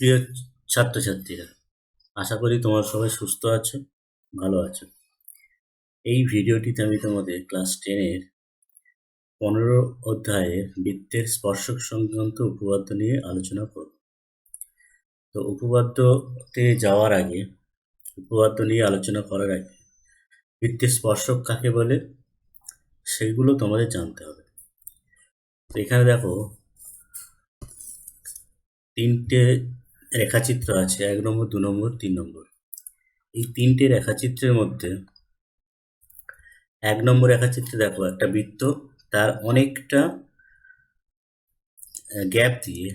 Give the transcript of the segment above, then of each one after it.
প্রিয় ছাত্রছাত্রীরা, আশা করি তোমরা সবাই সুস্থ আছো, ভালো আছো। এই ভিডিওটিতে আমি তোমাদের ক্লাস 10-এর 15 অধ্যায়ের বৃত্তের স্পর্শক সংক্রান্ত উপপাদ্য নিয়ে আলোচনা করব। তো উপপাদ্যতে যাওয়ার আগে, উপপাদ্য নিয়ে আলোচনা করার আগে বৃত্তের স্পর্শক কাকে বলে সেগুলো তোমাদের জানতে হবে। তো এখানে দেখো 3টে রেখাচিত্র আছে, 1 নম্বর, 2 নম্বর, 3 নম্বর। এই 3টে রেখাচিত্রের মধ্যে 1 নম্বর রেখাচিত্রে দেখো একটা বৃত্ত, তার অনেকটা গ্যাপ দিয়ে,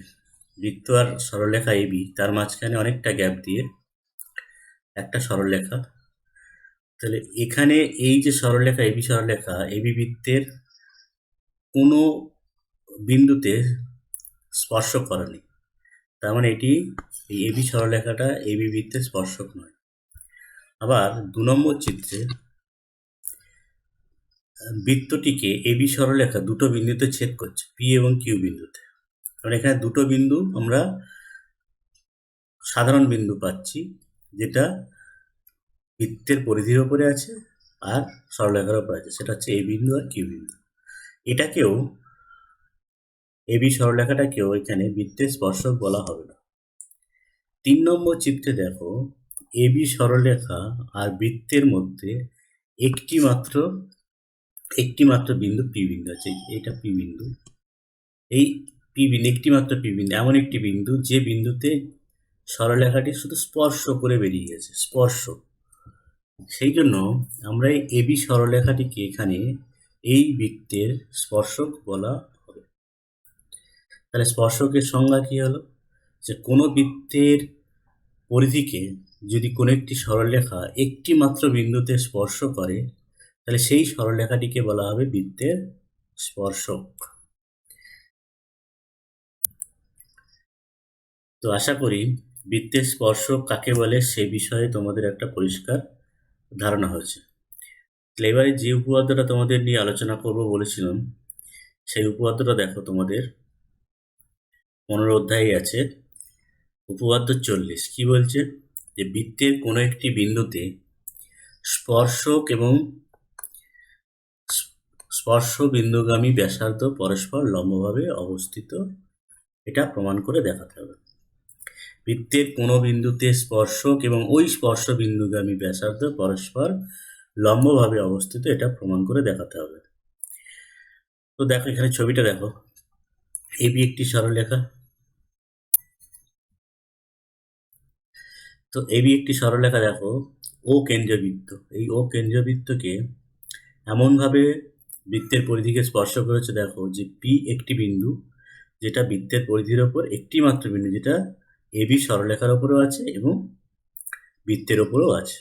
বৃত্ত আর সরলরেখা এবি, তার মাঝখানে অনেকটা গ্যাপ দিয়ে একটা সরলরেখা। তাহলে এখানে এই যে সরলরেখা, এবি বৃত্তের কোনো বিন্দুতে স্পর্শক করা নেই। তার মানে এটি, এই এবি সরলরেখাটা এবি বৃত্তের স্পর্শক নয়। আবার 2 নম্বর চিত্রে বৃত্তটিকে এবি সরলরেখা দুটো বিন্দুতে ছেদ করছে, পি এবং কিউ বিন্দুতে। কারণ এখানে দুটো বিন্দু আমরা সাধারণ বিন্দু পাচ্ছি, যেটা বৃত্তের পরিধির ওপরে আছে আর সরলরেখার ওপরে আছে, সেটা হচ্ছে এ বিন্দু আর কিউ বিন্দু। এটাকেও, এবি সরলরেখাটাকেও এখানে বৃত্তের স্পর্শক বলা হবে না। 3 নম্বর চিত্রে দেখো, এবি সরলরেখা আর বৃত্তের মধ্যে একটি মাত্র বিন্দু পি বিন্দু আছে। এটা পি বিন্দু, এই পি বিন্দু, একটি মাত্র পি বিন্দু, এমন একটি বিন্দু যে বিন্দুতে সরলরেখাটি শুধু স্পর্শ করে বেরিয়ে গেছে, স্পর্শ। সেই জন্য আমরা এই এবি সরলরেখাটিকে এখানে এই বৃত্তের স্পর্শক বলা হবে। তাহলে স্পর্শকের সংজ্ঞা কি হলো, যে কোনো বৃত্তের পরিধিকে যদি কোনো একটি সরলরেখা একটি মাত্র বিন্দুতে স্পর্শ করে, তাহলে সেই সরলরেখাটিকে বলা হবে বৃত্তের স্পর্শক। তো আশা করি বৃত্তের স্পর্শক কাকে বলে সে বিষয়ে তোমাদের একটা পরিষ্কার ধারণা হয়েছে। এবারে যে উপপাদ্যটা তোমাদের নিয়ে আলোচনা করব বলেছিলাম, সেই উপপাদ্যটা দেখো তোমাদের 15 অধ্যায়ে আছে, উপপাদ্য 40। কি বলছে, যে বৃত্তের কোনো একটি বিন্দুতে স্পর্শক এবং স্পর্শ বিন্দুগামী ব্যাসার্ধ পরস্পর লম্বভাবে অবস্থিত, এটা প্রমাণ করে দেখাতে হবে। বৃত্তের কোনো বিন্দুতে স্পর্শক এবং ওই স্পর্শ বিন্দুগামী ব্যাসার্ধ পরস্পর লম্বভাবে অবস্থিত, এটা প্রমাণ করে দেখাতে হবে। তো দেখো এখানে ছবিটা দেখো, এবি একটি সরলরেখা। তো এবি একটি সরলরেখা, দেখো ও কেন্দ্রীয় বৃত্ত, এই ও কেন্দ্রীয় বৃত্তকে এমনভাবে বৃত্তের পরিধিকে স্পর্শ করেছে, দেখো যে পি একটি বিন্দু, যেটা বৃত্তের পরিধির ওপর একটি মাত্র বিন্দু, যেটা এবি সরলরেখার ওপরেও আছে এবং বৃত্তের ওপরেও আছে।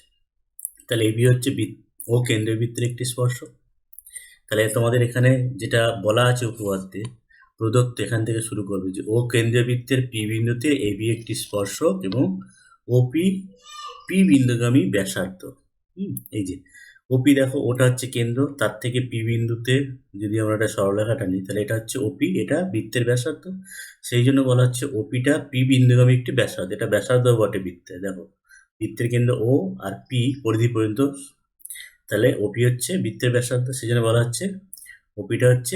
তাহলে এবি হচ্ছে ও কেন্দ্রীয় বৃত্তের একটি স্পর্শক। তাহলে তোমাদের এখানে যেটা বলা আছে উপপাদ্যে প্রদত্ত, এখান থেকে শুরু করবে, যে ও কেন্দ্রীয় বৃত্তের পি বিন্দুতে এবি একটি স্পর্শক এবং ওপি পি বিন্দুগামী ব্যাসার্ধ। এই যে ওপি, দেখো ওটা হচ্ছে কেন্দ্র, তার থেকে পি বিন্দুতে যদি আমরা একটা সরলরেখাটা নিই, তাহলে এটা হচ্ছে ওপি, এটা বৃত্তের ব্যাসার্ধ। সেই জন্য বলা হচ্ছে ওপিটা পি বিন্দুগামী একটি ব্যাসার্ধ, এটা ব্যাসার্ধ বটে বৃত্তের। দেখো বৃত্তের কেন্দ্র ও আর পি পরিধি পর্যন্ত, তাহলে ওপি হচ্ছে বৃত্তের ব্যাসার্ধ। সেই জন্য বলা হচ্ছে ওপিটা হচ্ছে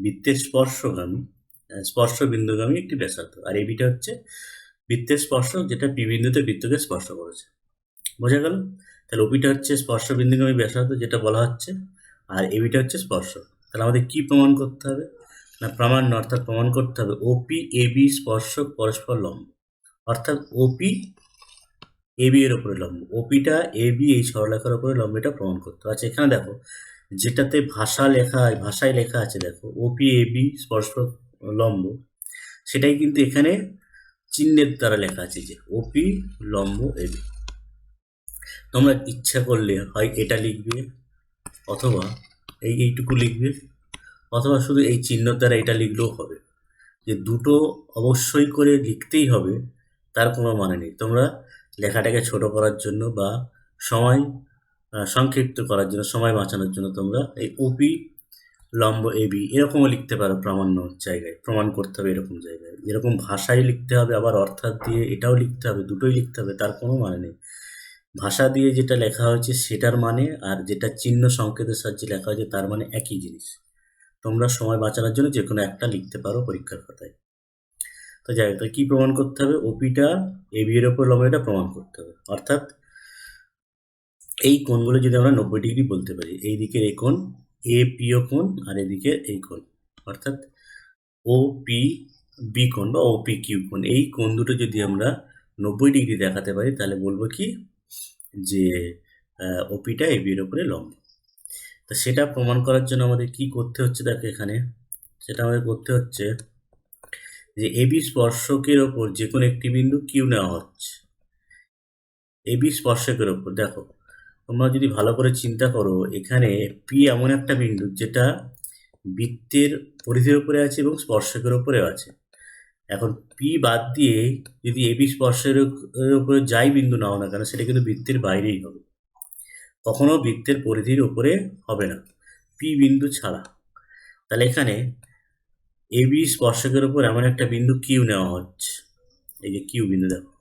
বৃত্তের স্পর্শ বিন্দুগামী একটি ব্যাসার্ধ, আর এবিটা হচ্ছে বৃত্তের স্পর্শক, যেটা পি বিন্দুতে বৃত্তকে স্পর্শ করেছে। বোঝা গেল? তাহলে ওপিটা হচ্ছে স্পর্শ বিন্দুগামী ব্যাসার্ধ, যেটা বলা হচ্ছে, আর এবিটা হচ্ছে স্পর্শক। তাহলে আমাদের কি প্রমাণ করতে হবে না, অর্থাৎ প্রমাণ করতে হবে ওপি এবি স্পর্শক পরস্পর লম্ব, অর্থাৎ ওপি এবি এর উপরে লম্ব, ওপিটা এবি এই সরলরেখার উপরে লম্ব, এটা প্রমাণ করতে হবে। আচ্ছা এখানে দেখো, যেটাতে ভাষায় লেখা আছে, দেখো ওপি এবি স্পর্শক লম্ব, সেটাই কিন্তু এখানে চিহ্নের দ্বারা লেখা আছে, যে ওপি লম্ব এবি। তোমরা ইচ্ছা করলে হয় এটা লিখবে, অথবা এইটুকু লিখবে, অথবা শুধু এই চিহ্ন দ্বারা এটা লিখলেও হবে। যে দুটো অবশ্যই করে লিখতেই হবে তার কোনো মানে নেই। তোমরা লেখাটাকে ছোট করার জন্য বা সময় সংক্ষিপ্ত করার জন্য, সময় বাঁচানোর জন্য তোমরা এই ওপি লম্ব এবি এরকমও লিখতে পারো, প্রামাণ্য জায়গায় প্রমাণ করতে হবে এরকম জায়গায়। যেরকম ভাষায় লিখতে হবে, আবার অর্থাৎ দিয়ে এটাও লিখতে হবে, দুটোই লিখতে হবে, তার কোনো মানে নেই। ভাষা দিয়ে যেটা লেখা হয়েছে সেটার মানে, আর যেটা চিহ্ন সংকেতের সাহায্যে লেখা হয়েছে তার মানে একই জিনিস। তোমরা সময় বাঁচানোর জন্য যে কোনো একটা লিখতে পারো পরীক্ষার খাতায়। তো যাই হোক, কী প্রমাণ করতে হবে? ওপিটা এবি এর ওপর লম্ব, এটা প্রমাণ করতে হবে। অর্থাৎ এই কোণগুলো যদি আমরা 90 ডিগ্রি বলতে পারি, এই দিকের এই কোণ এ পিও কোণ, আর এদিকে এই কোণ অর্থাৎ ও পি বি কোণ বা ওপি কিউ কোণ, এই কোণ দুটো যদি আমরা 90 ডিগ্রি দেখাতে পারি তাহলে বলবো কি যে ওপিটা এবি এর ওপরে লম্ব। তো সেটা প্রমাণ করার জন্য আমাদের কি করতে হচ্ছে দেখো এখানে, সেটা আমাদের করতে হচ্ছে যে এবি স্পর্শকের ওপর যে কোনো একটি বিন্দু কিউ নেওয়া হচ্ছে। এবি স্পর্শকের ওপর দেখো, তোমরা যদি ভালো করে চিন্তা করো, এখানে পি এমন একটা বিন্দু যেটা বৃত্তের পরিধির উপরে আছে এবং স্পর্শকের উপরেও আছে। এখন পি বাদ দিয়ে যদি এবি স্পর্শের উপরে যাই বিন্দু নাও না কেন, সেটা কিন্তু বৃত্তের বাইরেই হবে, কখনো বৃত্তের পরিধির উপরে হবে না, পি বিন্দু ছাড়া। তাহলে এখানে এবি স্পর্শকের উপর এমন একটা বিন্দু কিউ নেওয়া হচ্ছে, এই যে কিউ বিন্দু দেখো।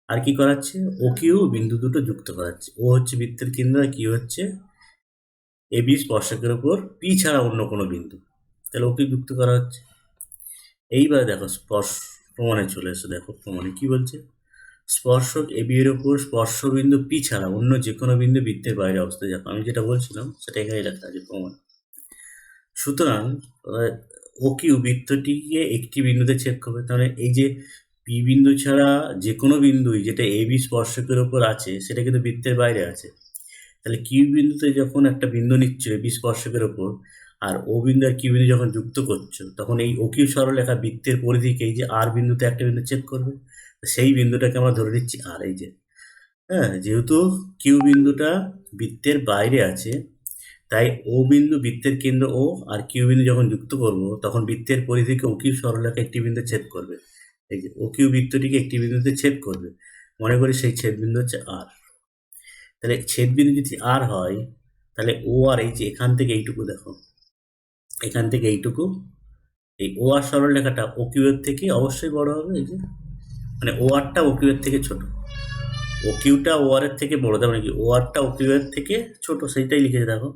আর কি করাচ্ছে? ও কিউ বিন্দু দুটো যুক্ত করাচ্ছে। ও হচ্ছে বৃত্তের কেন্দ্র, আর কিউ হচ্ছে এবি স্পর্শকের উপর পি ছাড়া অন্য কোনো বিন্দু, তাহলে ওকে যুক্ত করা হচ্ছে। এইবার দেখো স্পর্শ প্রমাণে চলে এসো, দেখো প্রমাণে কি বলছে, স্পর্শক এবি এর উপর স্পর্শবিন্দু পি ছাড়া অন্য যে কোনো বিন্দু বৃত্তের বাইরে অবস্থা। দেখো আমি যেটা বলছিলাম সেটা এখানে লেখা আছে প্রমাণ। সুতরাং ও কিউ বৃত্তটিকে একটি বিন্দুতে ছেদ করবে, তাহলে এই যে পি বিন্দু ছাড়া যে কোনো বিন্দুই যেটা এবি স্পর্শকের উপর আছে সেটা কিন্তু বৃত্তের বাইরে আছে। তাহলে কিউ বিন্দুতে যখন একটা বিন্দু নিচ্ছ এবি স্পর্শকের ওপর, আর ও বিন্দু আর কিউ বিন্দু যখন যুক্ত করছো, তখন এই ও কিউ সরলরেখা বৃত্তের পরিধিকে এই যে আর বিন্দুতে একটা বিন্দু ছেদ করবে, সেই বিন্দুটাকে আমরা ধরে নিচ্ছি আর। এই যে যেহেতু কিউ বিন্দুটা বৃত্তের বাইরে আছে, তাই ও বিন্দু বৃত্তের কেন্দ্র ও, আর কিউ বিন্দু যখন যুক্ত করব তখন বৃত্তের পরিধিকে ও কিউ সরলরেখা একটি বিন্দু ছেদ করবে। এই যে ও কিউ বৃত্তটিকে একটি বিন্দুতে ছেদ করবে, মনে করি সেই ছেদ বিন্দু হচ্ছে আর। তাহলে ছেদ বিন্দু যদি আর হয়, তাহলে ও আর এই যে এখান থেকে এইটুকু দেখো, এখান থেকে এইটুকু, এই ও আর সরলরেখাটা ও কিউ এর থেকে অবশ্যই বড় হবে। এই যে মানে ও আরটা ও কিউ এর থেকে ছোট, ও কিউটা ও আর এর থেকে বড়, তার মানে কি ও আরটা ও কিউ এর থেকে ছোট, সেইটাই লিখেছে দেখো।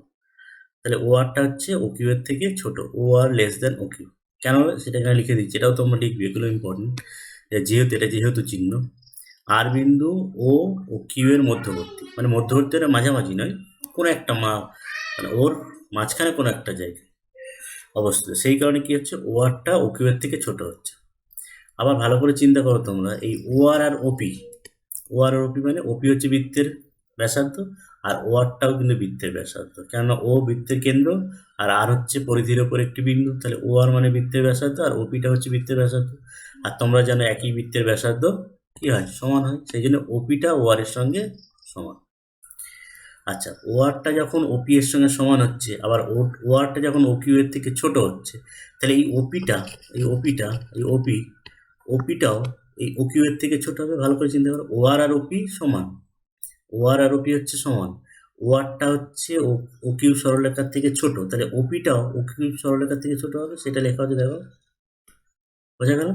তাহলে ও আরটা হচ্ছে ও কিউ এর থেকে ছোট, ও আর লেস দেন ও কিউ। কেন হবে সেটা এখানে লিখে দিচ্ছি, এটাও তোমরা লিখবে, এগুলো ইম্পর্টেন্ট। যেহেতু এটা যেহেতু চিহ্ন, আর বিন্দু ও ও কিউ এর মধ্যবর্তী, মানে মধ্যবর্তী মানে মাঝামাঝি নয়, কোনো একটা মানে ওর মাঝখানে কোনো একটা জায়গায় অবস্থিত, সেই কারণে কি হচ্ছে ও আরটা ও কিউ এর থেকে ছোট হচ্ছে। আবার ভালো করে চিন্তা করো তোমরা, এই ও আর আর ওপি, ও আর ওপি মানে ওপি হচ্ছে বৃত্তের ব্যাসার্ধ, আর ও আরটাও কিন্তু বৃত্তের ব্যাসার্ধ, কেননা ও বৃত্তের কেন্দ্র আর হচ্ছে পরিধির ওপর একটি বিন্দু, তাহলে ও আর মানে বৃত্তের ব্যাসার্ধ, আর ওপিটা হচ্ছে বৃত্তের ব্যাসার্ধ। আর তোমরা জানো একই বৃত্তের ব্যাসার্ধ কি হয়, সমান হয়, সেই জন্য ওপিটা ও আর এর সঙ্গে সমান। আচ্ছা, ও আরটা যখন ওপি এর সঙ্গে সমান হচ্ছে, আবার ও আরটা যখন ও কিউ এর থেকে ছোট হচ্ছে, তাহলে এই ওপিটা এই ওপিটাও এই ও কিউ এর থেকে ছোট হবে। ভালো করে চিন্তা করো, ও আর ওপি সমান, ও আর ওপি হচ্ছে সমান, ও আরটা হচ্ছে ও কিউ সরলরেখার থেকে ছোট, তাহলে ওপিটাও ও কিউ সরলরেখার থেকে ছোট হবে, সেটা লেখা হচ্ছে দেখো, বোঝা গেল?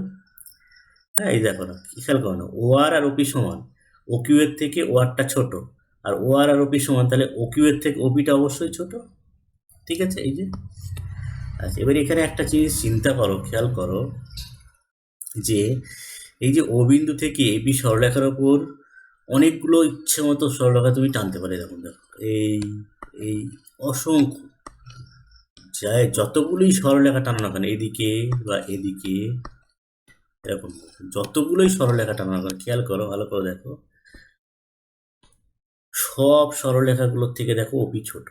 হ্যাঁ, এই দেখো না, কি খেয়াল করো না, ও আর ওপি সমান, ও কিউ এর থেকে ও আরটা ছোট, আর ও আর ওপি সমান, তাহলে ও কিউ এর থেকে ওপিটা অবশ্যই ছোট। ঠিক আছে, এই যে আচ্ছা, এবার এখানে একটা জিনিস চিন্তা করো, খেয়াল করো, যে এই যে ও বিন্দু থেকে এবি সরলরেখার ওপর অনেকগুলো ইচ্ছে মতো সরলরেখা তুমি টানতে পারে, এরকম দেখো, এই এই অসংখ্য যায়, যতগুলোই সরলরেখা টানো না কেন, এদিকে বা এদিকে, এরকম যতগুলোই সরলরেখা টানো না কেন, খেয়াল করো, ভালো করে দেখো, সব সরলরেখাগুলোর থেকে দেখো ওপি ছোট,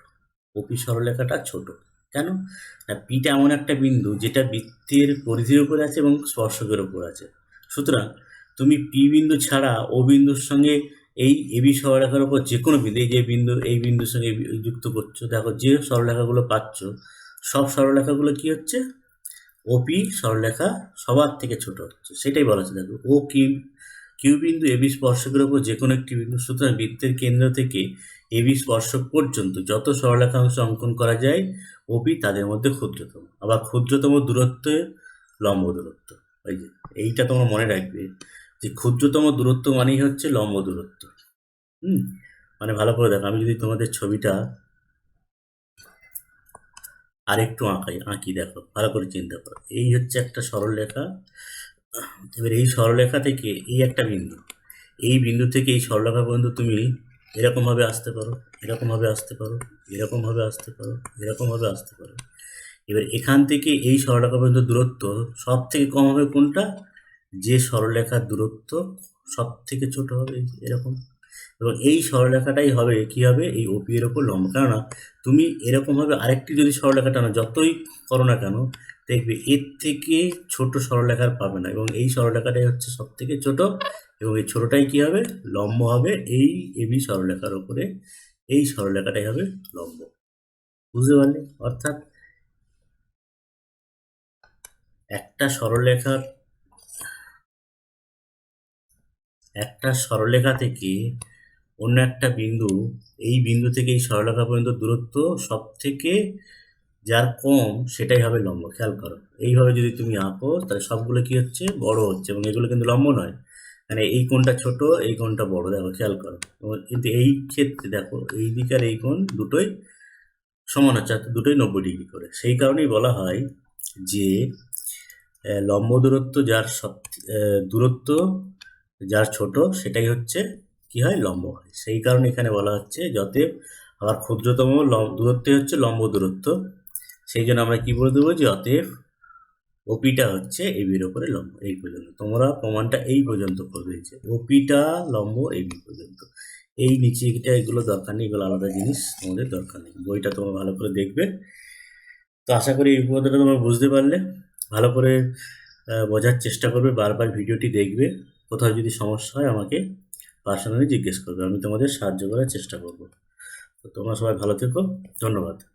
ওপি সরলরেখাটা ছোট। কেন না, পিটা এমন একটা বিন্দু যেটা বৃত্তের পরিধির উপরে আছে এবং স্পর্শকের উপর আছে। সুতরাং তুমি পি বিন্দু ছাড়া ও বিন্দুর সঙ্গে এই এবি সরলরেখার উপর যে কোনো বিন্দু, এই যে বিন্দু এই বিন্দুর সঙ্গে যুক্ত করছো, দেখো যে সরলরেখাগুলো পাচ্ছ সব সরলরেখাগুলো কি হচ্ছে, ওপি সরলরেখা সবার থেকে ছোট হচ্ছে, সেটাই বলা হচ্ছে। দেখো ও কিউ বিন্দু এবি স্পর্শকের উপর যে কোনো একটি বিন্দু, সুতরাং বৃত্তের কেন্দ্র থেকে এবি স্পর্শক পর্যন্ত যত সরলরেখাংশ অঙ্কন করা যায় ওপি তাদের মধ্যে ক্ষুদ্রতম। আবার ক্ষুদ্রতম দূরত্বে লম্ব দূরত্ব। এই যে এইটা তোমরা মনে রাখবে যে ক্ষুদ্রতম দূরত্ব মানেই হচ্ছে লম্ব দূরত্ব। মানে ভালো করে দেখো, আমি যদি তোমাদের ছবিটা আরেকটু আঁকি দেখো, ভালো করে চিন্তা করো। এই হচ্ছে একটা সরলরেখা। এবার এই সরলরেখা থেকে এই একটা বিন্দু, এই বিন্দু থেকে এই সরলরেখা পর্যন্ত তুমি এরকমভাবে আসতে পারো, এরকমভাবে আসতে পারো, এরকমভাবে আসতে পারো, এরকমভাবে আসতে পারো। এবার এখান থেকে এই সরলরেখা পর্যন্ত দূরত্ব সব থেকে কম হবে কোনটা? যে সরলরেখার দূরত্ব সব থেকে ছোট হবে, এরকম। এবং এই সরলরেখাটাই হবে কি হবে? এই ওপি এর ওপর লম্ব। কেননা তুমি এরকমভাবে আরেকটি যদি সরলরেখা টানো, যতই করো না কেন, দেখবে এর থেকে ছোট সরলরেখার পাবে না, এবং এই সরলরেখাটাই হচ্ছে সব থেকে ছোট, এবং এই ছোটটাই কি হবে? লম্ব হবে এই এবি সরলরেখার ওপরে। এই সরলরেখাটাই হবে লম্ব। বুঝতে পারলে? অর্থাৎ একটা সরলরেখা থেকে অন্য একটা বিন্দু, এই বিন্দু থেকে এই সরলরেখা পর্যন্ত দূরত্ব সব থেকে যার কম সেটাই হবে লম্ব। খেয়াল করো, এইভাবে যদি তুমি আঁকো তাহলে সবগুলো কি হচ্ছে? বড় হচ্ছে, এবং এগুলো কিন্তু লম্ব নয়। মানে এই কোণটা ছোট, এই কোণটা বড়। দেখো, খেয়াল করো। কিন্তু এই ক্ষেত্রে দেখো, এই দিক আর এই কোণ দুটোই সমান হচ্ছে, দুটোই 90 ডিগ্রি করে। সেই কারণেই বলা হয় যে লম্ব দূরত্ব যার দূরত্ব যার ছোট সেটাই হচ্ছে কি হয়? লম্ব হয়। সেই কারণে এখানে বলা হচ্ছে অতএব, আবার ক্ষুদ্রতম দূরত্বই হচ্ছে লম্ব দূরত্ব। সেই জন্য আমরা কি বলে দেবো? যে অতএব ওপিটা হচ্ছে এবির ওপরে লম্ব। এই পর্যন্ত তোমরা প্রমাণটা এই পর্যন্ত করবে, যে ওপিটা লম্ব এবি পর্যন্ত। এই নিচে এটা এগুলো দরকার নেই, এগুলো আলাদা জিনিস, তোমাদের দরকার নেই। বইটা তোমরা ভালো করে দেখবে। তো আশা করি এই উপপাদ্যটা তোমরা বুঝতে পারলে। ভালো করে বোঝার চেষ্টা করবে, বারবার ভিডিওটি দেখবে। কোথাও যদি সমস্যা হয় আমাকে পার্সোনালি জিজ্ঞেস করবে, আমি তোমাদের সাহায্য করার চেষ্টা করব। তো তোমরা সবাই ভালো থেকো, ধন্যবাদ।